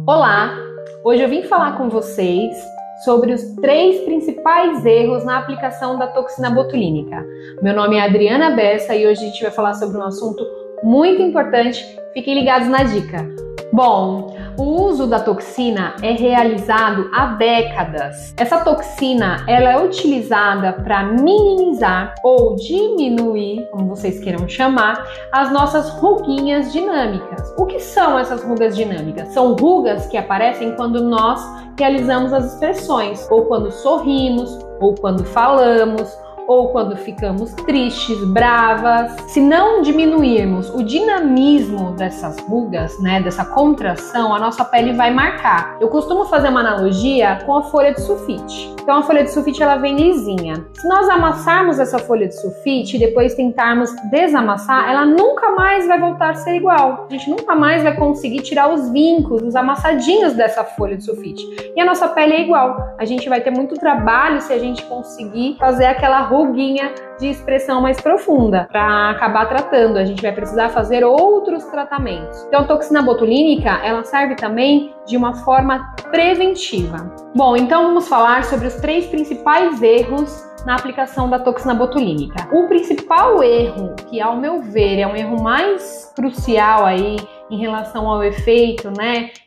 Olá! Hoje eu vim falar com vocês sobre os 3 principais erros na aplicação da toxina botulínica. Meu nome é Adriana Bessa e hoje a gente vai falar sobre um assunto muito importante. Fiquem ligados na dica. Bom, o uso da toxina é realizado há décadas. Essa toxina ela é utilizada para minimizar ou diminuir, como vocês queiram chamar, as nossas ruguinhas dinâmicas. O que são essas rugas dinâmicas? São rugas que aparecem quando nós realizamos as expressões, ou quando sorrimos, ou quando falamos, ou quando ficamos tristes, bravas. Se não diminuirmos o dinamismo dessas rugas, dessa contração, a nossa pele vai marcar. Eu costumo fazer uma analogia com a folha de sulfite. Então a folha de sulfite ela vem lisinha. Se nós amassarmos essa folha de sulfite e depois tentarmos desamassar, ela nunca mais vai voltar a ser igual. A gente nunca mais vai conseguir tirar os vincos, os amassadinhos dessa folha de sulfite. E a nossa pele é igual. A gente vai ter muito trabalho se a gente conseguir fazer aquela ruguinha de expressão mais profunda para acabar tratando. A gente vai precisar fazer outros tratamentos. Então, a toxina botulínica, ela serve também de uma forma preventiva. Bom, então vamos falar sobre os 3 principais erros na aplicação da toxina botulínica. O principal erro, que ao meu ver é um erro mais crucial aí em relação ao efeito,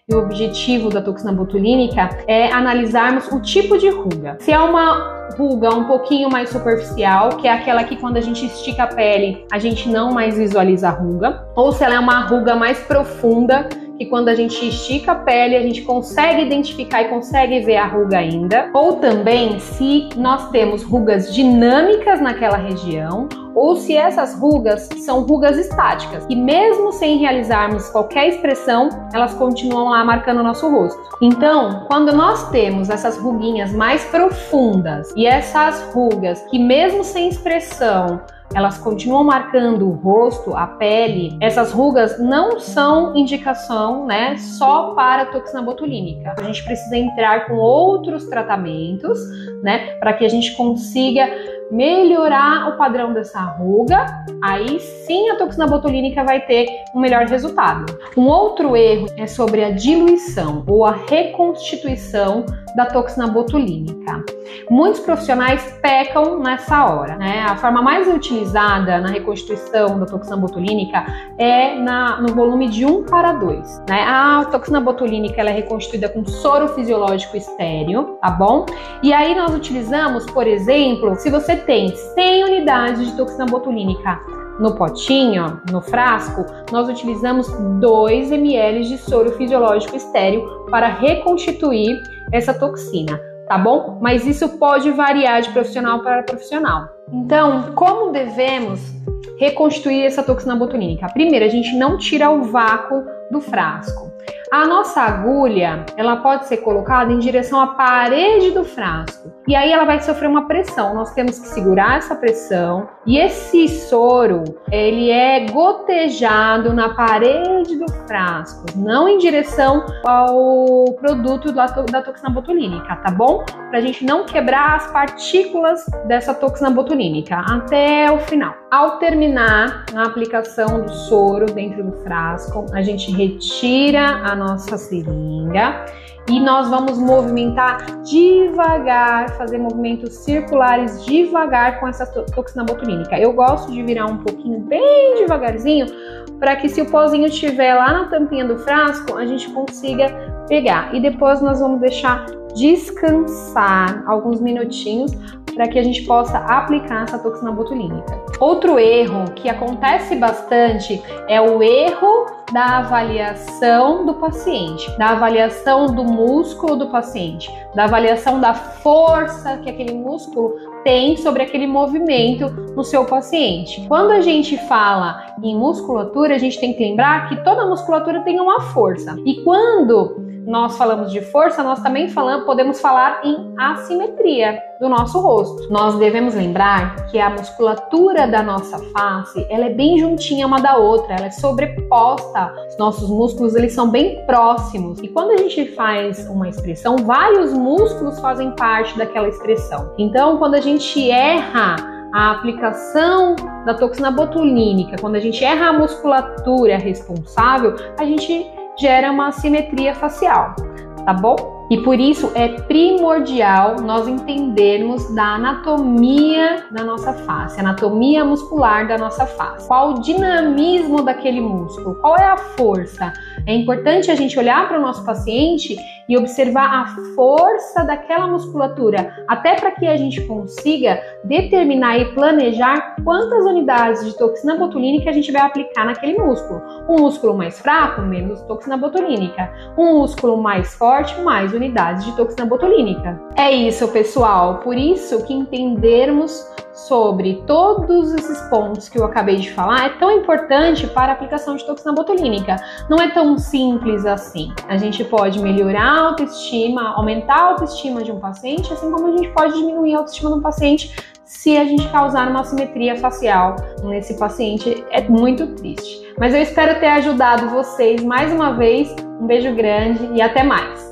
e o objetivo da toxina botulínica é analisarmos o tipo de ruga. Se é uma ruga um pouquinho mais superficial, que é aquela que quando a gente estica a pele, a gente não mais visualiza a ruga, ou se ela é uma ruga mais profunda, que quando a gente estica a pele, a gente consegue identificar e consegue ver a ruga ainda. Ou também se nós temos rugas dinâmicas naquela região, ou se essas rugas são rugas estáticas, e mesmo sem realizarmos qualquer expressão, elas continuam lá marcando o nosso rosto. Então, quando nós temos essas ruguinhas mais profundas e essas rugas que mesmo sem expressão, elas continuam marcando o rosto, a pele, essas rugas não são indicação, só para a toxina botulínica. A gente precisa entrar com outros tratamentos, para que a gente consiga melhorar o padrão dessa ruga. Aí sim a toxina botulínica vai ter um melhor resultado. Um outro erro é sobre a diluição ou a reconstituição da toxina botulínica. Muitos profissionais pecam nessa hora, A forma mais utilizada na reconstituição da toxina botulínica é no volume de 1:2, A toxina botulínica ela é reconstituída com soro fisiológico estéreo, tá bom? E aí nós utilizamos, por exemplo, se você tem 100 unidades de toxina botulínica no potinho, no frasco, nós utilizamos 2 ml de soro fisiológico estéreo para reconstituir essa toxina, tá bom? Mas isso pode variar de profissional para profissional. Então, como devemos reconstituir essa toxina botulínica? Primeiro, a gente não tira o vácuo do frasco. A nossa agulha, ela pode ser colocada em direção à parede do frasco. E aí ela vai sofrer uma pressão. Nós temos que segurar essa pressão. E esse soro, ele é gotejado na parede do frasco, não em direção ao produto da toxina botulínica, tá bom? Pra gente não quebrar as partículas dessa toxina botulínica até o final. Ao terminar a aplicação do soro dentro do frasco, a gente retira a nossa seringa e nós vamos movimentar devagar, fazer movimentos circulares devagar com essa toxina botulínica. Eu gosto de virar um pouquinho bem devagarzinho para que se o pozinho estiver lá na tampinha do frasco, a gente consiga pegar. E depois nós vamos deixar descansar alguns minutinhos para que a gente possa aplicar essa toxina botulínica. Outro erro que acontece bastante é o erro da avaliação do paciente, da avaliação do músculo do paciente, da avaliação da força que aquele músculo tem sobre aquele movimento no seu paciente. Quando a gente fala em musculatura, a gente tem que lembrar que toda musculatura tem uma força. E quando nós falamos de força, nós também podemos falar em assimetria do nosso rosto. Nós devemos lembrar que a musculatura da nossa face, ela é bem juntinha uma da outra, ela é sobreposta. Os nossos músculos, eles são bem próximos. E quando a gente faz uma expressão, vários músculos fazem parte daquela expressão. Então, quando a gente erra a aplicação da toxina botulínica, quando a gente erra a musculatura responsável, a gente gera uma assimetria facial, tá bom? E por isso é primordial nós entendermos da anatomia da nossa face, anatomia muscular da nossa face. Qual o dinamismo daquele músculo? Qual é a força? É importante a gente olhar para o nosso paciente e observar a força daquela musculatura, até para que a gente consiga determinar e planejar quantas unidades de toxina botulínica a gente vai aplicar naquele músculo. Um músculo mais fraco, menos toxina botulínica. Um músculo mais forte, mais unidades de toxina botulínica. É isso, pessoal. Por isso que entendermos sobre todos esses pontos que eu acabei de falar é tão importante para a aplicação de toxina botulínica. Não é tão simples assim. A gente pode melhorar a autoestima, aumentar a autoestima de um paciente, assim como a gente pode diminuir a autoestima de um paciente se a gente causar uma assimetria facial nesse paciente. É muito triste. Mas eu espero ter ajudado vocês mais uma vez. Um beijo grande e até mais!